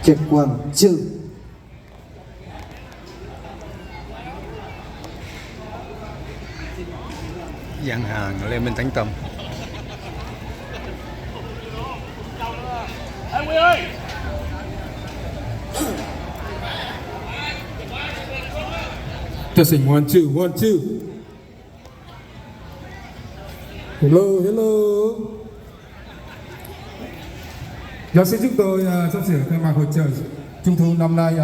Check 1, 2. Gian hàng lên bên Thánh Tâm. Testing 1 2 1 2. Hello hello. Giáo sư chúng tôi sắp sửa khai mạc hội chợ Trung thu năm nay.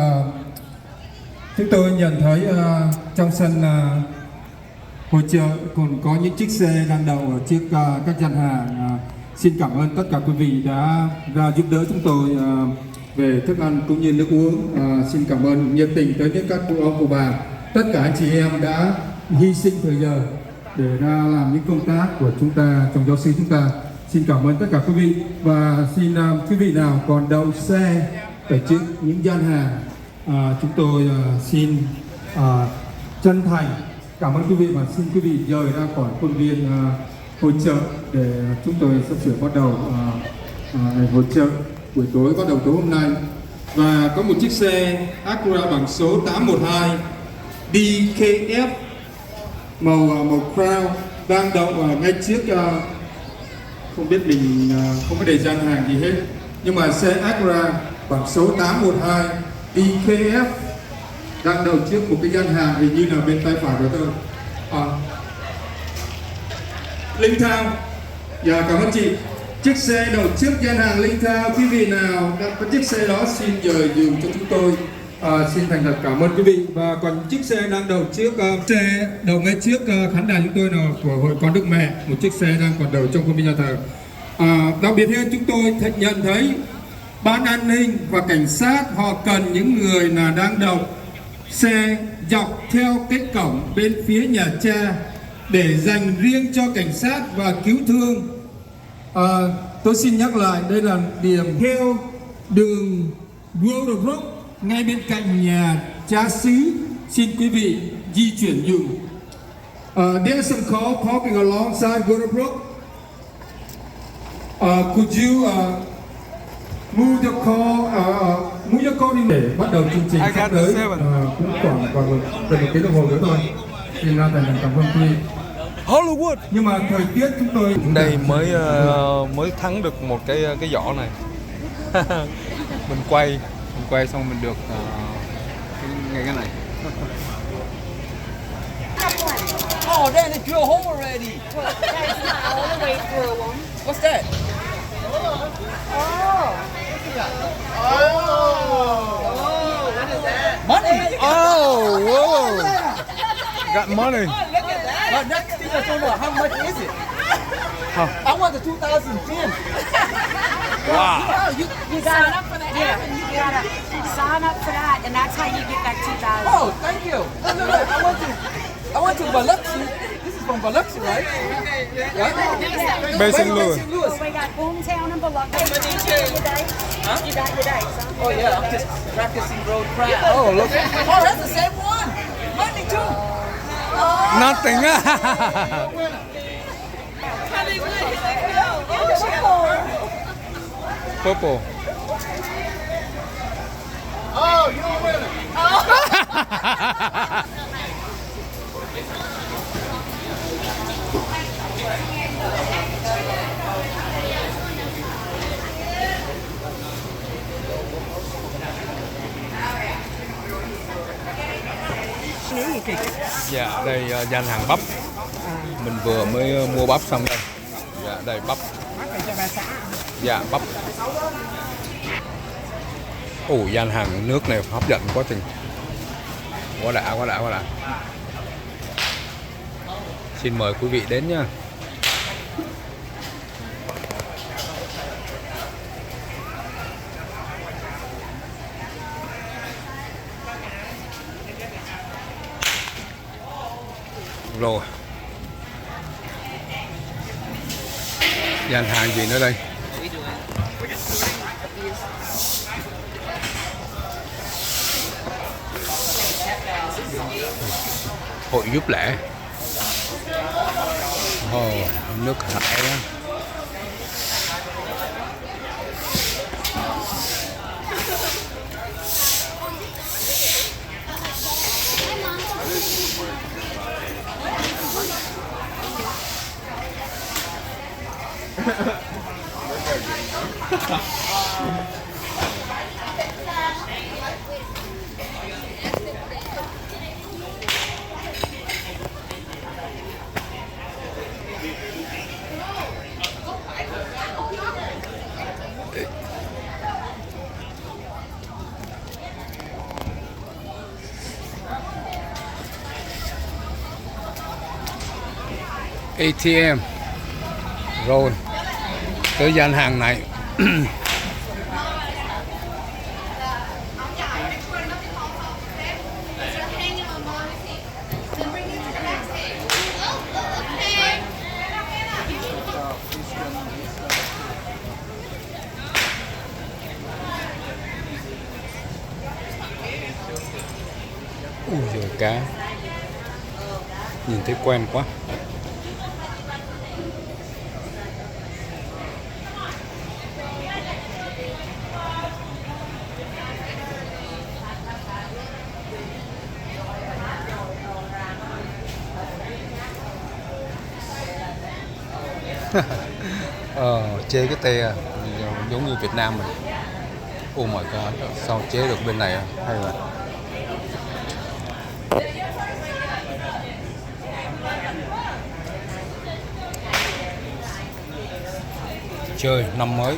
Chúng tôi nhận thấy trong sân hội chợ còn có những chiếc xe đang đậu ở trước các gian hàng. Xin cảm ơn tất cả quý vị đã ra giúp đỡ chúng tôi về thức ăn cũng như nước uống. Xin cảm ơn nhiệt tình tới những các cụ ông cụ bà, tất cả anh chị em đã hy sinh thời giờ để ra làm những công tác của chúng ta trong giáo sư chúng ta. Xin cảm ơn tất cả quý vị và xin quý vị nào còn đậu xe ở trước những gian hàng, chúng tôi xin chân thành cảm ơn quý vị và xin quý vị rời ra khỏi khuôn viên hội chợ để chúng tôi sắp sửa bắt đầu hội chợ buổi tối bắt đầu tối hôm nay. Và có một chiếc xe Acura bằng số 812 DKF màu crown đang đậu ngay trước, không biết mình không có đề gian hàng gì hết, nhưng mà xe Acura bằng số 812 DKF đang đậu trước một cái gian hàng hình như là bên tay phải của tôi. Linh Thao. Dạ cảm ơn chị. Chiếc xe đậu trước gian hàng Linh Thao. Quý vị nào đã có chiếc xe đó xin dời dùm cho chúng tôi. Xin thành thật cảm ơn quý vị. Và còn chiếc xe đang đậu trước, xe đậu ngay trước khán đài chúng tôi là của Hội Con Đức Mẹ. Một chiếc xe đang còn đậu trong khuôn viên nhà thờ. Đặc biệt hơn chúng tôi nhận thấy ban an ninh và cảnh sát họ cần những người là đang đậu xe dọc theo cái cổng bên phía nhà cha để dành riêng cho cảnh sát và cứu thương. Tôi xin nhắc lại đây là điểm theo đường World Road ngay bên cạnh nhà cha xứ. Xin quý vị di chuyển dùm. There's some car parking alongside World Road. Could you move your car đi để bắt đầu chương trình sắp tới. Cũng còn gần một tiếng đồng hồ nữa thôi. Xin ra thành cảm ơn quý vị. Hollywood. Nhưng mà thời tiết chúng tôi đây mới thắng được một cái giỏ này. mình quay xong mình được ngay cái này. Oh, then it drill hole already. That's not all the way through them. What's that? Oh. What is that? Money. Oh, whoa. Got money. Look at that. But next thing I don't know, how much is it? I want the 2010. Wow. You sign up for that. Yeah, you gotta sign up for that, and that's how you get that 2,000. Oh, thank you. Look. I went to Biloxi. This is from Biloxi, right? Yeah. Based in Louis. Well, we got Boomtown and Biloxi. You got your dates, huh? Oh yeah, I'm just practicing road crash. Oh, look. Oh, that's the same one. Money too. Nothing. Purple. Oh, you don't win it. Dạ, đây gian hàng bắp. Mình vừa mới mua bắp xong đây. Dạ, đây bắp. Dạ, bắp. Ồ, gian hàng nước này hấp dẫn quá chừng. Quá đã. Xin mời quý vị đến nha. Rồi. Gian hàng gì nữa đây? Hội giúp lễ. Nước thải đó. ATM rồi tới gian hàng này. Ui giời, cá nhìn thấy quen quá. Chế cái tê giống như Việt Nam mình. Oh my god, sao chế được bên này hay là chơi năm mới.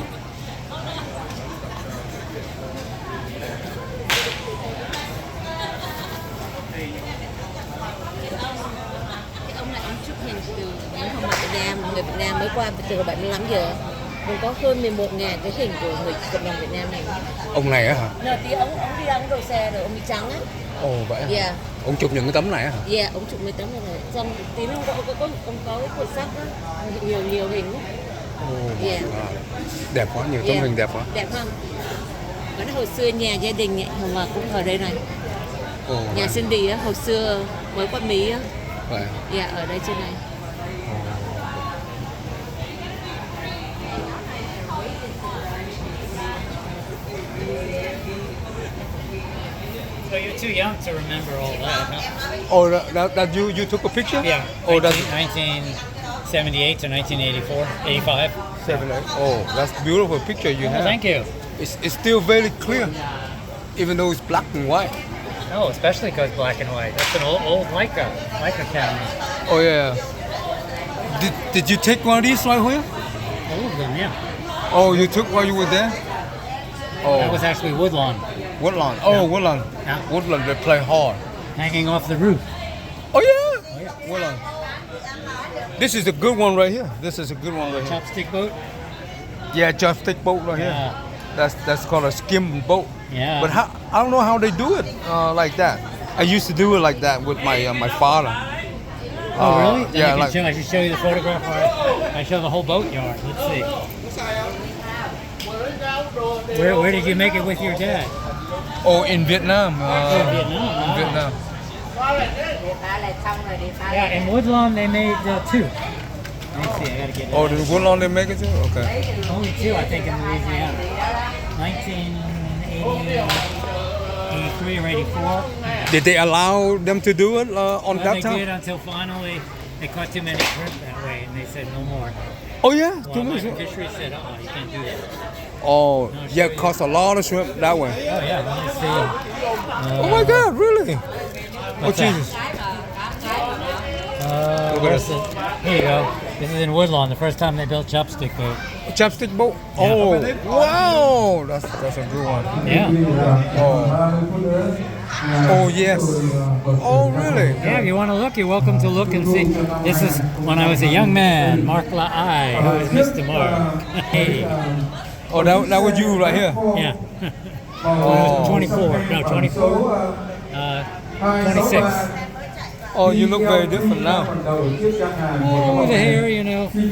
Ông này ông chụp hình từ những hôm mà Việt Nam, người Việt Nam mới qua từ hồi 75 giờ. Cũng có hơn 11.000 cái hình của người cộng đồng Việt Nam này. Ông này á hả? Nè, tí ông đi ra ông đồ xe rồi, ông đi trắng á. Ồ vậy hả? Yeah. Ông chụp những cái tấm này á hả? Yeah, ông chụp mấy tấm này. Xong tí nữa ông có cái cuộn sách á, nhiều hình á. Yeah. Đẹp quá, nhiều tấm hình đẹp quá. Đẹp không? Có hồi xưa nhà gia đình mà cũng ở đây này. Nhà Cindy á, hồi xưa mới qua Mỹ á. Vậy. Yeah, ở đây trên này. So you're too young to remember all that, huh? Oh, that you took a picture? Yeah. Oh, that's 1978 to 1984, 85. 78. Oh, that's beautiful picture you Oh, have. thank you. It's still very clear, even though it's black and white. Oh, especially because black and white. That's an old Leica camera. Oh yeah. Did you take one of these right here? All of them, yeah. Oh, you took while you were there? That Oh, was actually Woodlawn, Woodland. Oh, Yeah. Woodland. Yeah. Woodland, they play hard. hanging off the roof. Oh yeah. Woodland. This is a good one right here. This is a good one right here. Chopstick boat. Yeah, chopstick boat right here. Yeah. That's called a skim boat. Yeah. But how, I don't know how they do it like that. I used to do it like that with my father. Oh, really? Then Yeah, you like can I should show you the photograph where I show the whole boatyard. Let's see. Where did you make it with your dad? oh in Vietnam. Vietnam. In Vietnam. Yeah, in Woodlawn they made two. Let me see, I gotta get it. Oh, did Woodland they make it too? Okay. Only two, I think, in Louisiana. 1983 or 84. Did they allow them to do it on Well, that they time? did until finally they caught too many shrimp that way, and they said no more. Oh yeah. Well, Too my many shrimp. fishery said, you can't do that. Oh yeah, it cost a lot of shrimp that way. Oh yeah, let me see. Oh my God, really? Oh What's that? Jesus. Where's it? Here you go. This is in Woodlawn, the first time they built chopstick boat. Chopstick boat. Oh wow, that's a good one. Yeah. Oh yes. Oh really? Yeah, if you want to look, you're welcome to look and see. This is when I was a young man, Mark La'ai, who is Mr. Mark. Hey. Oh, that was you right here. Yeah. I was 24. No, 24. 26. Oh, you look very different now. Oh, the hair, you know. But yeah,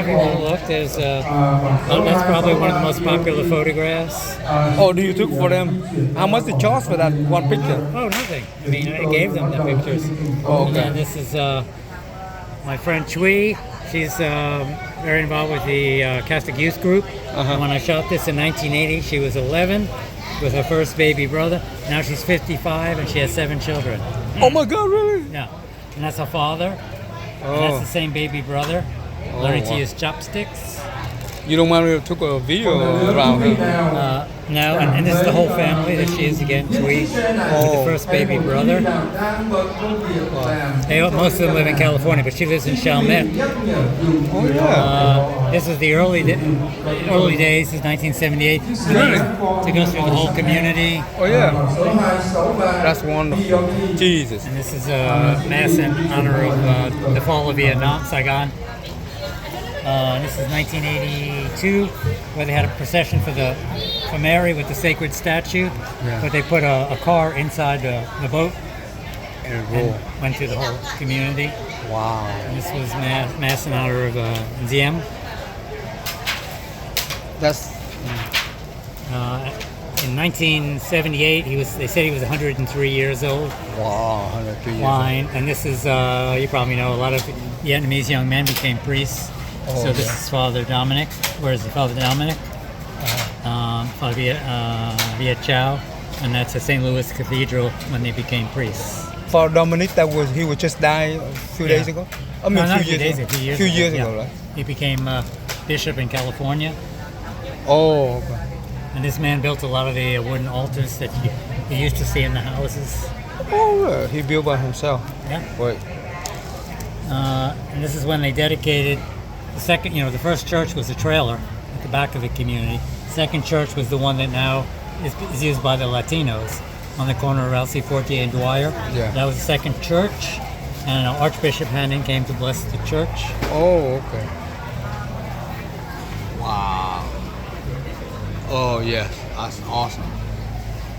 if you want to look, there's that's probably one of the most popular photographs. Oh, do you took for them? How much they charge for that one picture? Oh, nothing. I mean, I gave them the pictures. Oh, okay. And this is my friend Chui. She's very involved with the Catholic Youth Group. Uh-huh. When I shot this in 1980, she was 11 with her first baby brother. Now she's 55 and she has 7 children. Oh my God, really? Yeah. And that's her father. And that's Oh. the same baby brother. learning to wow. use chopsticks. You don't want me to take a video around her? No, and this is the whole family. There she is again, Twee, with the first baby brother. Most of them live in California, but she lives in Chalmette. Oh yeah. This is the early days. This is 1978. Took us through the whole community. Oh yeah. That's wonderful. Jesus. And this is a mass in honor of the fall of Vietnam, Saigon. This is 1982, where they had a procession for Mary with the sacred statue, but they put a car inside the boat and went through the whole community. Wow. And this was mass in honor of Diem. That's In 1978, they said he was 103 years old. wow. 103 years. Fine. And this is, you probably know, a lot of Vietnamese young men became priests. So this is Father Dominic. Where is the Father Dominic? Father Viet Chow, and that's at St. Louis Cathedral when they became priests. For Dominic, he was just died a few days ago. I mean, No, a not few years a few years few ago, years yeah. ago, right? He became bishop in California, Oh, okay. and this man built a lot of the wooden altars that you used to see in the houses. Oh, yeah. He built by himself. Yeah. Wait. And this is when they dedicated the second. The first church was a trailer at the back of the community. Second church was the one that now is used by the Latinos on the corner of Elsie Fortier and Dwyer. Yeah. That was the second church, and Archbishop Hannon came to bless the church. Oh, okay. Wow. Oh, yes. That's awesome.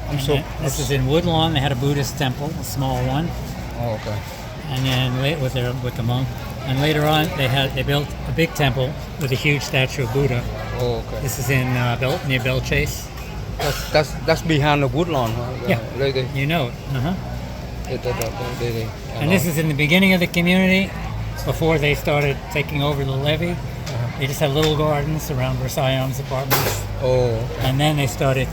I'm so. This is in Woodlawn. They had a Buddhist temple, a small one, Oh, okay. and then with the monk. And later on, they built a big temple with a huge statue of Buddha. Oh, okay. This is in near Bell Chase. That's behind the woodlawn, huh? Yeah. They, You know it. Uh-huh. they, And this is in the beginning of the community, before they started taking over the levee. They just had little gardens around Versailles apartments, Oh. and then they started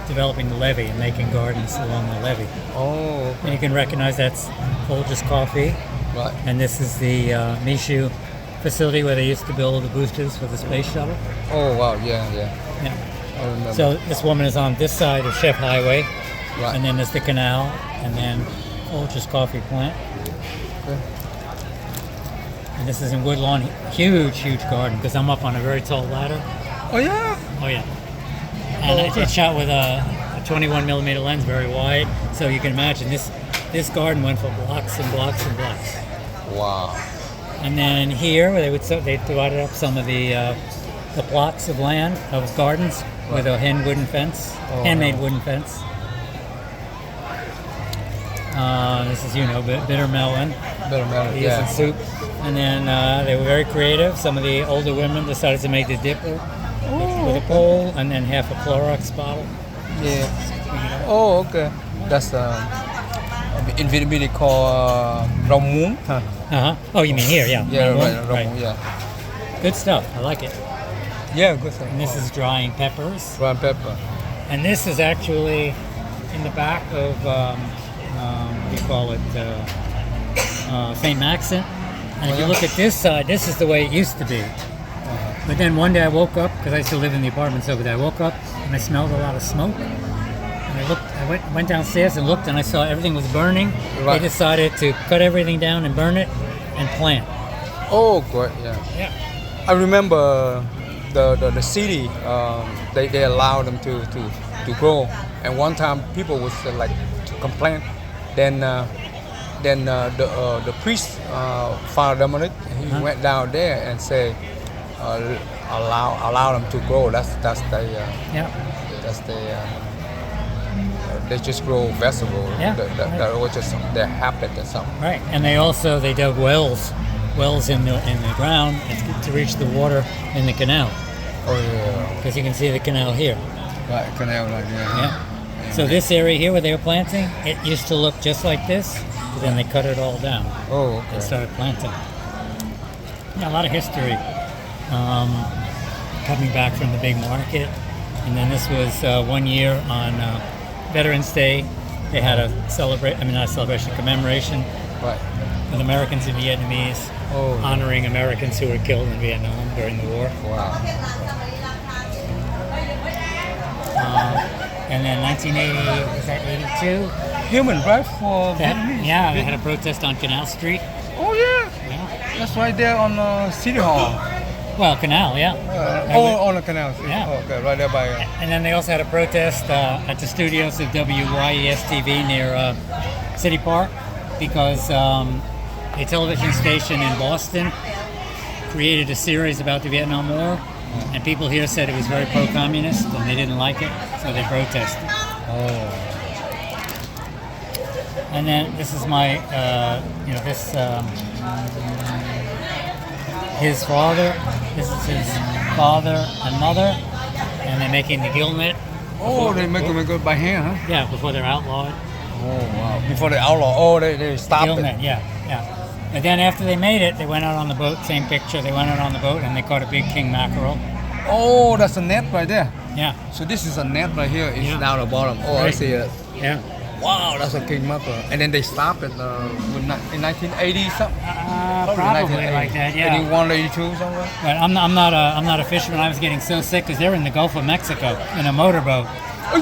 developing the levee and making gardens along the levee. Oh. And you can recognize that's Folgers Coffee, Right. and this is the Michoud facility where they used to build the boosters for the space shuttle. Oh, wow. Yeah. Yeah. I remember. So this woman is on this side of Chef Highway, Right. and then there's the canal, and then Folgers Coffee plant. Okay. And this is in Woodlawn, huge garden, because I'm up on a very tall ladder. Oh, yeah. Oh yeah. And it's shot with a 21 millimeter lens, very wide. So you can imagine this garden went for blocks and blocks and blocks. Wow. And then here, where they divided up some of the plots of land of gardens with a handmade wooden fence. This is bitter melon. Better matter. Peas and Yeah. soup. And then they were very creative. Some of the older women decided to make the dipper with a pole and then half a Clorox bottle. Yeah. Oh, okay. That's in Vietnamese they call rong muống. Huh? Uh-huh. Oh, you mean here, yeah. Yeah, Rong right. muống, Rong right. muống, yeah. Good stuff. I like it. Yeah, good thing. And this is drying peppers. Brown pepper. And this is actually in the back of, what do you call it, St. Maxent. And if you look at this side, this is the way it used to be. But then one day I woke up, because I used to live in the apartments over there, I woke up and I smelled a lot of smoke. And I went downstairs and looked and I saw everything was burning. Right. They decided to cut everything down and burn it and plant. Oh, great. Yeah. Yeah. I remember the city. They allowed them to grow. And one time people was like to complain. Then the priest, Father Dominic, he went down there and said, allow them to grow. That's the Yeah. they just grow vegetables. Yeah. That was just their habit or something. Right. And they dug wells in the ground to reach the water in the canal. Oh yeah. Because you can see the canal here. Right, canal like that. Yeah. So this area here where they were planting, it used to look just like this, but then they cut it all down Oh, and okay. started planting. Yeah, a lot of history. Coming back from the big market. And then this was 1 year on Veterans Day. They had a commemoration Right. with Americans and Vietnamese Oh. honoring Americans who were killed in Vietnam during the war. Wow. And then 1980, was that 82? Human rights for Yeah, they had a protest on Canal Street. Oh yeah. Yeah. That's right there on City Hall. Well, Canal, yeah. On the canal. Yeah. Oh, okay, right there by. And then they also had a protest at the studios of WYES TV near City Park because a television station in Boston created a series about the Vietnam War, and people here said it was very pro-communist and they didn't like it, so they protested. Oh. And then this is my, his father. This is his father and mother, and they're making the gill net. Oh, they make it by hand, huh? Yeah, before they're outlawed. Oh wow. Before they outlaw. Oh, they stopped Gill it. net, yeah. And then after they made it, they went out on the boat. Same picture. They went out on the boat and they caught a big king mackerel. Oh, that's a net right there. Yeah, So this is a net right here. It's Yeah. down the bottom. Oh, I Right. see it. yeah. Wow, that's a king mackerel. And then they stopped it in 1980 something. Probably like that. Yeah. 81, 82 somewhere. But I'm not a fisherman. I was getting so sick because they're in the Gulf of Mexico in a motorboat.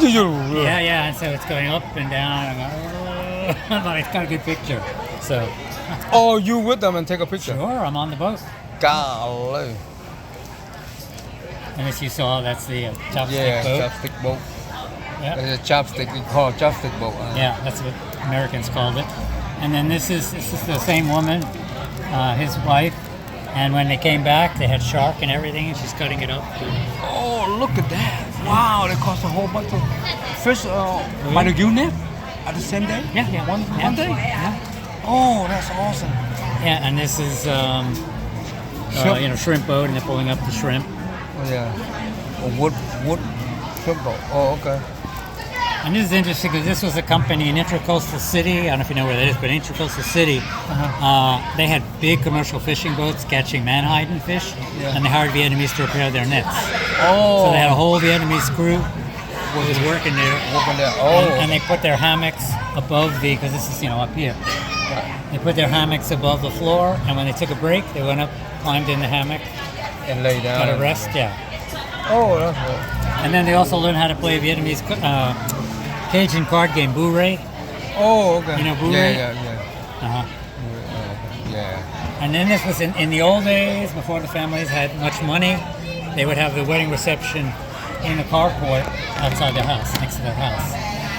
Yeah, and so it's going up and down. But it's got a good picture. So Oh, you with them and take a picture? sure, I'm on the boat. Golly. And as you saw, that's the chopstick Yeah, boat. chopstick boat. Yeah. There's a chopstick. We call it chopstick boat. Yeah, that's what Americans called it. And then this is the same woman, his wife. And when they came back, they had shark and everything, and she's cutting it up. Oh, look at that. Wow, they cost a whole bunch of fish by the gill net at the same day? Yeah. One day? Yeah. Oh, that's awesome. Yeah, and this is shrimp boat, and they're pulling up the shrimp. Oh, yeah. A wood shrimp boat. Oh, okay. And this is interesting because this was a company in Intracoastal City. I don't know if you know where that is, but Intracoastal City, they had big commercial fishing boats catching manhide fish, and they hired Vietnamese to repair their nets. Oh. So they had a whole Vietnamese crew was working there. Working there. Oh. And they put their hammocks above because this is, up here. They put their hammocks above the floor, and when they took a break, they went up, climbed in the hammock, And lay down. got a rest, yeah. Oh, that's good. And then they also learned how to play Vietnamese Cajun card game, Boo Ray. Oh, okay. You know Boo Yeah, Ray? yeah. Uh-huh. Yeah. And then this was in the old days, before the families had much money, they would have the wedding reception in the carport outside their house, next to their house.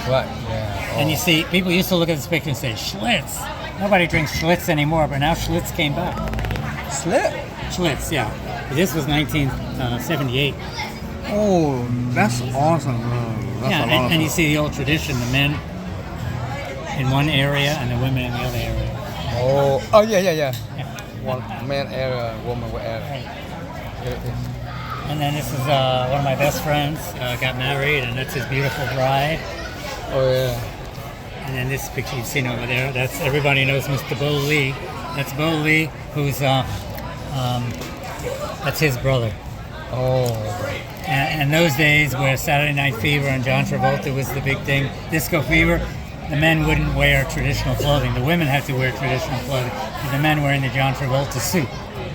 Right, yeah. And you see, people used to look at this picture and say, Schlitz. Nobody drinks Schlitz anymore, but now Schlitz came back. Slip? Schlitz, yeah. This was 1978. Oh, that's awesome. That's Yeah, a lot of and you fun. see the old tradition, the men in one area and the women in the other area. Oh, yeah. Yeah. One man area, woman area. And then this is one of my best friends, got married, and that's his beautiful bride. Oh, yeah. And then this picture you've seen over there, that's everybody knows Mr. Bo Lee. That's Bo Lee, who's that's his brother. Oh, And those days where Saturday Night Fever and John Travolta was the big thing, Disco Fever, the men wouldn't wear traditional clothing. The women had to wear traditional clothing. And the men wearing the John Travolta suit.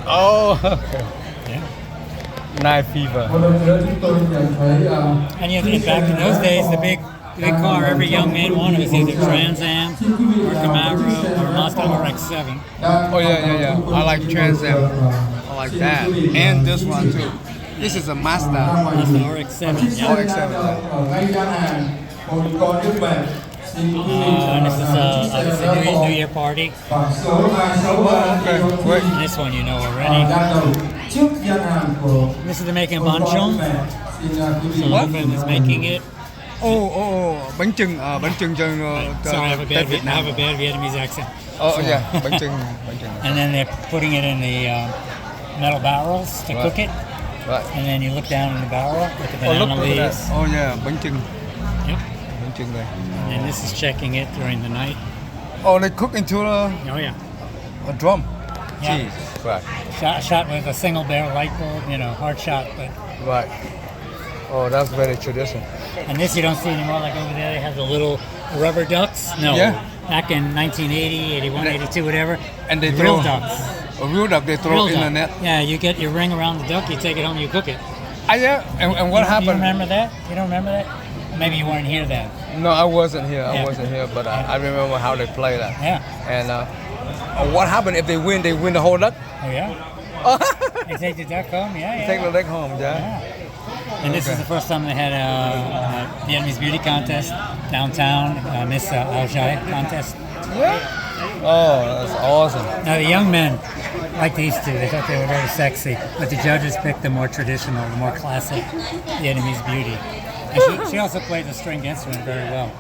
oh, okay. Yeah. Night fever. Một lần nữa chúng tôi nhận thấy And in fact, in those days, the big car every young man wanted was either Trans Am or Camaro or Mazda RX-7. Oh, yeah. I like Trans Am. I like that. And this one, too. This is a Mazda. Mazda RX-7, yeah. RX-7. ở ngay gian hàng một con nước bền. And this is obviously New Year party. Và số 263 Great. And this one you know already. đang đầu trước gian hàng của This is the making of bancong. xin quý vị So the woman is making it. Bánh chưng cho Sorry, I have a Tết Việt Nam. bad Vietnamese accent. Oh, yeah, bánh chưng. And then they're putting it in the metal barrels to cook it. Right. And then you look down in the barrel with the Oh, banana look at leaves. that. Oh, yeah, bánh chưng. Yep. Bánh chưng đây. And this is checking it during the night. Oh, they cook into Oh yeah. a drum. Yeah. Jeez. Right. Shot with a single barrel light bulb, hard shot, but Right. Oh, that's very traditional. and this you don't see anymore. Like over there, they have the little rubber ducks. No, Yeah. back in 1980, 81, 82, whatever. And they real throw- ducks. A real duck they throw Real in the duck. net. Yeah, you get your ring around the duck, you take it home, you cook it. Yeah. And what You happened? remember that? You don't remember that? Maybe you weren't here then. No, I wasn't here. Yeah. I wasn't here, but I remember how they play that. Yeah. And what happened if they win? They win the whole duck. Oh yeah. You take the duck home. Yeah. Yeah. Take the duck home, yeah. And this is the first time they had a Vietnamese beauty contest downtown, Miss Aojai contest. Yeah. Oh, that's awesome. Now the young men like these two. They thought they were very sexy, but the judges picked the more traditional, the more classic Vietnamese beauty. And she also played the stringed instrument very well.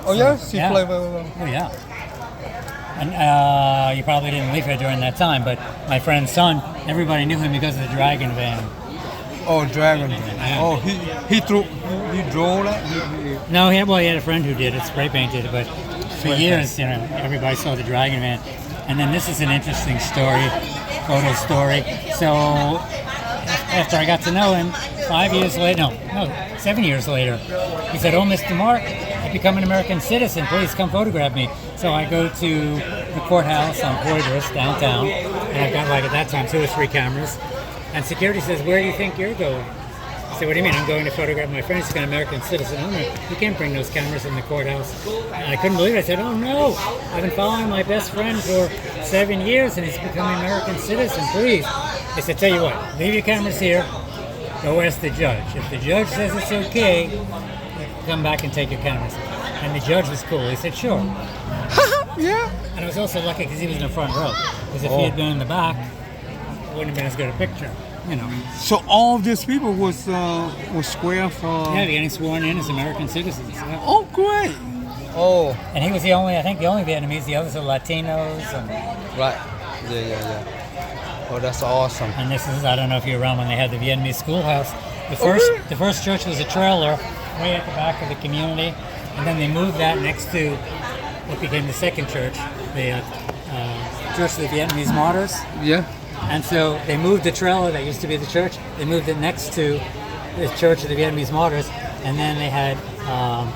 Oh yeah, she Yeah. played very well. Oh yeah. And you probably didn't live here during that time, but my friend's son, everybody knew him because of the Dragon Van. Oh, dragon. Oh, he drove that. No, he had a friend who did it, spray painted it, but for years, everybody saw the Dragon Man. And then this is an interesting story, photo story. So after I got to know him, 7 years later, he said, "Oh, Mr. Mark, I've become an American citizen. Please come photograph me." So I go to the courthouse on Poydras downtown, and I've got at that time 2 or 3 cameras. And security says, "Where do you think you're going?" I said, "What do you mean? I'm going to photograph my friend. He's an American citizen." "Oh, no, you can't bring those cameras in the courthouse." And I couldn't believe it. I said, "Oh, no. I've been following my best friend for 7 years, and he's become an American citizen. Please." They said, "Tell you what, leave your cameras here. Go ask the judge. If the judge says it's okay, come back and take your cameras." And the judge was cool. He said, "Sure." Yeah. And I was also lucky because he was in the front row. Because if he had been in the back, it wouldn't have been as good a picture. So all of these people was square for. Yeah, they're getting sworn in as American citizens. Yeah. Oh, great. Oh, And he was the only Vietnamese. The others are Latinos. right. Yeah. Oh, that's awesome. And this is, I don't know if you were around when they had the Vietnamese schoolhouse. The first church was a trailer way at the back of the community. And then they moved that next to what became the second church, the Church of the Vietnamese Martyrs. Yeah. And so they moved the trailer that used to be the church. They moved it next to the Church of the Vietnamese Martyrs, and then they had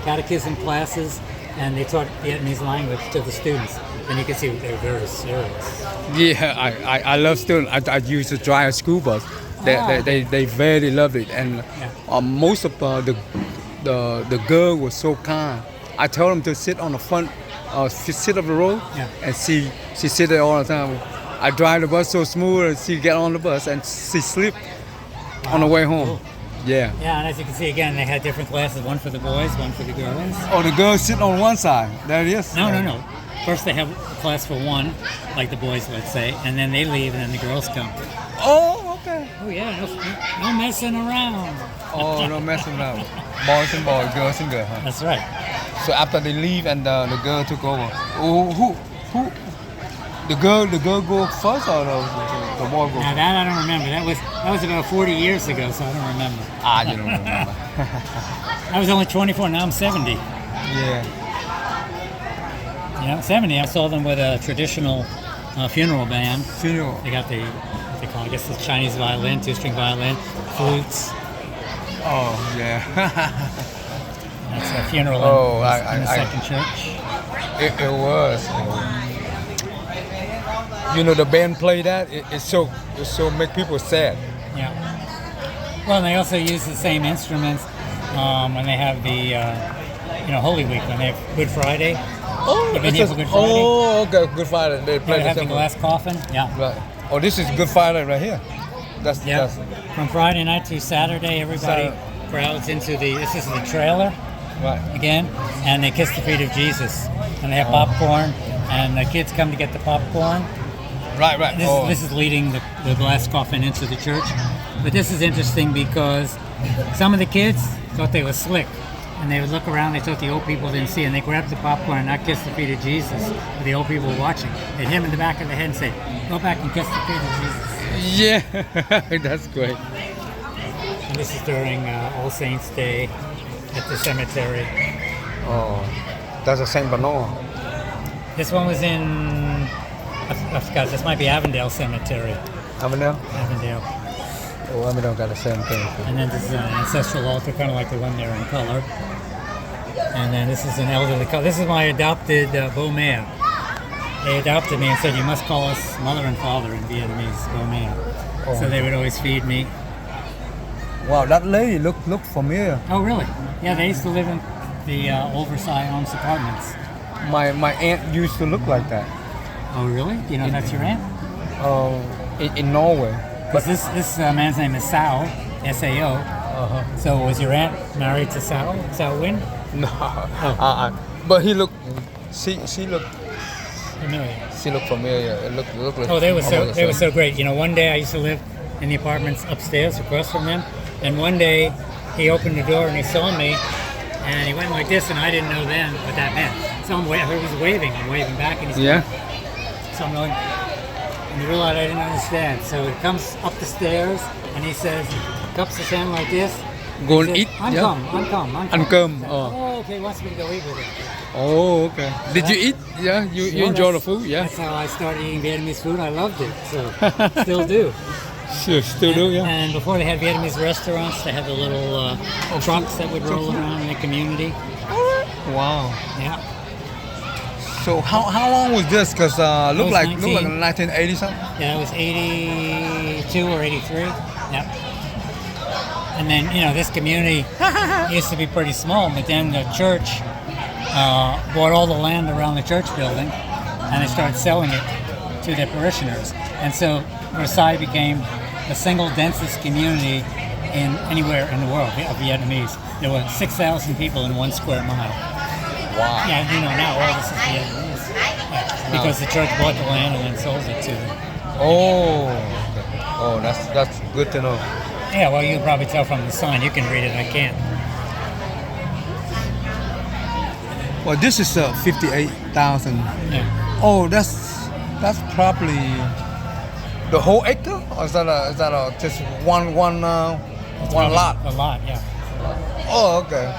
catechism classes, and they taught Vietnamese language to the students. And you can see they were very serious. Yeah, I love students. I used to drive a school bus. They very love it, and most of the girl was so kind. I told them to sit on the front, sit of the road, and she sit there all the time. I drive the bus so smooth, and she get on the bus and she sleep on the way home. Cool. Yeah. Yeah, and as you can see again, they had different classes, one for the boys, one for the girls. Oh, the girls sit on one side. There it is. No. First they have a class for one, like the boys, let's say, and then they leave, and then the girls come. Oh, okay. Oh yeah, no messing around. Oh, no messing around. Boys and boys, girls and girls. Huh? That's right. So after they leave and the girl took over. Who? The girl go first or the boy go? Now that I don't remember. That was about 40 years ago, so I don't remember. You don't remember. I was only 24. Now I'm 70. Yeah. 70. I saw them with a traditional funeral band. Funeral. They got what they call, I guess, the Chinese violin, 2-string violin, flutes. Oh yeah. That's a funeral in the second church. It was. The band play that. It so make people sad. Yeah. Well, and they also use the same instruments when they have the Holy Week, when they have Good Friday. Oh, You've been here for Good Friday? Oh, okay, Good Friday. They play They have the same glass coffin. Yeah. Right. Oh, this is Good Friday right here. That's From Friday night to Saturday, everybody crowds into this is the trailer. Right. Again, and they kiss the feet of Jesus, and they have popcorn, and the kids come to get the popcorn. Right. This is leading the glass coffin into the church. But this is interesting because some of the kids thought they were slick, and they would look around, they thought the old people didn't see, and they grabbed the popcorn and not kiss the feet of Jesus. But the old people were watching. They'd hit him in the back of the head and say, "Go back and kiss the feet of Jesus." Yeah, that's great. And this is during All Saints Day at the cemetery. Oh, that's a Saint Bernard. This one was in, I forgot, this might be Avondale Cemetery. Avondale? Avondale. Oh, Avondale got the same thing. And then this is an ancestral altar, kind of like the one there in color. And then this is an elderly couple. This is my adopted beau-mare. they adopted me and said, you must call us mother and father in Vietnamese, Bo Mia. Oh. So they would always feed me. Wow, that lady look familiar. Oh, really? Yeah, they used to live in the old Versailles Arms apartments. My aunt used to look like that. Oh, really? Do you know if that's your aunt? In Norway. But this man's name is Sao, S-A-O. Uh-huh. So was your aunt married to Sao Win? No. Oh. But she looked Familiar. she looked familiar. It looked like Oh, they were almost so great. You know, one day I used to live in the apartments upstairs across from them, and one day he opened the door and he saw me, and he went like this, and I didn't know then what that meant. So he was waving. I'm waving back, and he's Yeah. So I'm going, and he realized I didn't understand. So he comes up the stairs, and he says, cups his hand like this. Go He and says, eat. I'm Yeah. come. Ăn cơm. Oh, okay, wants me to go eat with him. Oh, okay. Did you eat? Yeah, you Sure, enjoy the that's- food? Yeah. That's how I started eating Vietnamese food. I loved it, so still do. Sure, still do, yeah. And before they had Vietnamese restaurants, they had the little trucks that would roll around in the community. Wow. Yeah. So how long was this? Cause look was like 19. 1980 something. Yeah, that was 82 or 83. Yep. And then, you know, this community used to be pretty small, but then the church bought all the land around the church building, and they started selling it to their parishioners. And so Versailles became the single densest community in anywhere in the world of Vietnamese. There were 6,000 people in 1 square mile. Wow. Yeah, you know, now all this is Vietnamese. Yeah, because the church bought the land and then sold it to them. Oh. Okay. Oh, that's good to know. Yeah, well, you can probably tell from the sign. You can read it. I can't. Well, this is 58,000. Yeah. Oh, that's probably the whole acre, or is that just one lot? A lot, yeah. Oh, okay.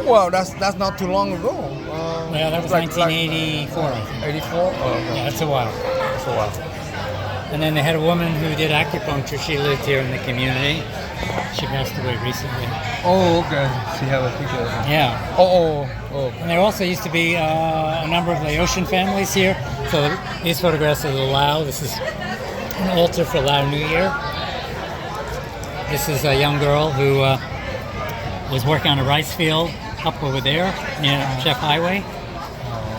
Well, that's not too long ago. Well, that was like 1984, I think. 84. Oh, okay. Yeah, that's a while. That's a while. And then they had a woman who did acupuncture. She lived here in the community. She passed away recently. Oh, okay. She have a picture of her. Yeah. Oh. And there also used to be a number of Laotian families here. So these photographs are the Lao. This is an altar for Lao New Year. This is a young girl who was working on a rice field up over there near Chef Highway.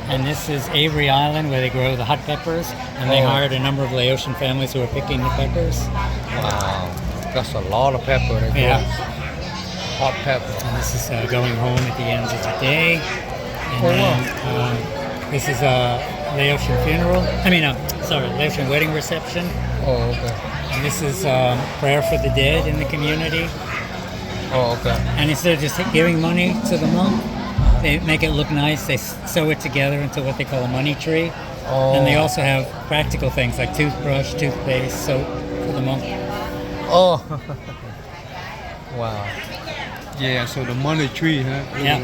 And this is Avery Island, where they grow the hot peppers. And they hired a number of Laotian families who were picking the peppers. Wow. That's a lot of pepper. They Yeah. grow. Hot pepper. And this is going home at the end of the day. And Oh, then this is a Laotian funeral. Laotian wedding reception. Oh, okay. And this is prayer for the dead in the community. Oh, okay. And instead of just giving money to the monk, they make it look nice. They sew it together into what they call a money tree. Oh. And they also have practical things like toothbrush, toothpaste, soap for the monk. Oh. Wow. Yeah. So the money tree, huh? Yeah.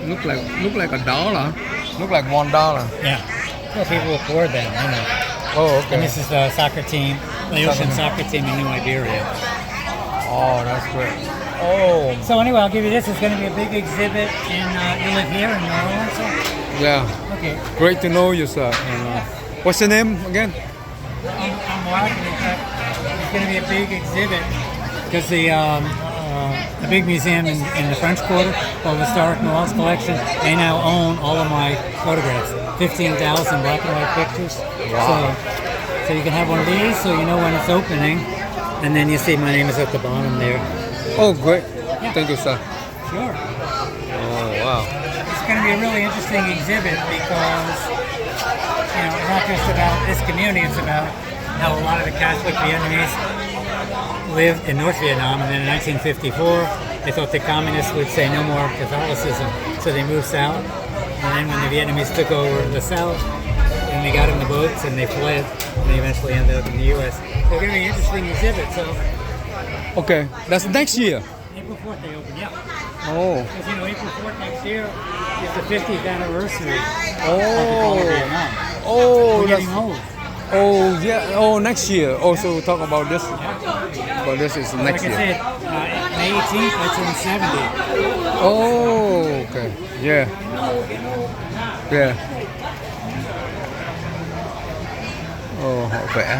Look like $1. Look like $1. Yeah. Well, people were poor then, you know. Oh, okay. And this is the soccer team, Laotian soccer team in New Iberia. Oh, that's great. Oh, So anyway, I'll give you this. It's going to be a big exhibit, and you live here in New Orleans. yeah. Okay. Great to know you, sir. And, what's your name again? I'm walking. In fact, it's going to be a big exhibit because the big museum in the French Quarter called the Historic New Orleans Collection. They now own all of my photographs, 15,000 black and white pictures. Wow. So you can have one of these, so you know when it's opening, and then you see my name is at the bottom there. Oh, great. Yeah. Thank you, sir. Sure. Oh, wow. It's going to be a really interesting exhibit because, you know, it's not just about this community, it's about how a lot of the Catholic Vietnamese lived in North Vietnam, and then in 1954, they thought the communists would say no more Catholicism, so they moved south. And then when the Vietnamese took over the south, and they got in the boats and they fled, and they eventually ended up in the U.S. So it's going to be an interesting exhibit. So Okay, that's next year. April 4th they open, yeah. Oh. Because, you know, April 4th next year is the 50th anniversary Oh. of the Fall of Vietnam. Oh, We're that's. getting old. Oh, yeah. Oh, next year. Also, we'll talk about this. Yeah. But this is Like next I year. said, May 18th, that's in 70. Oh, okay. Yeah. Yeah. Họ vẽ.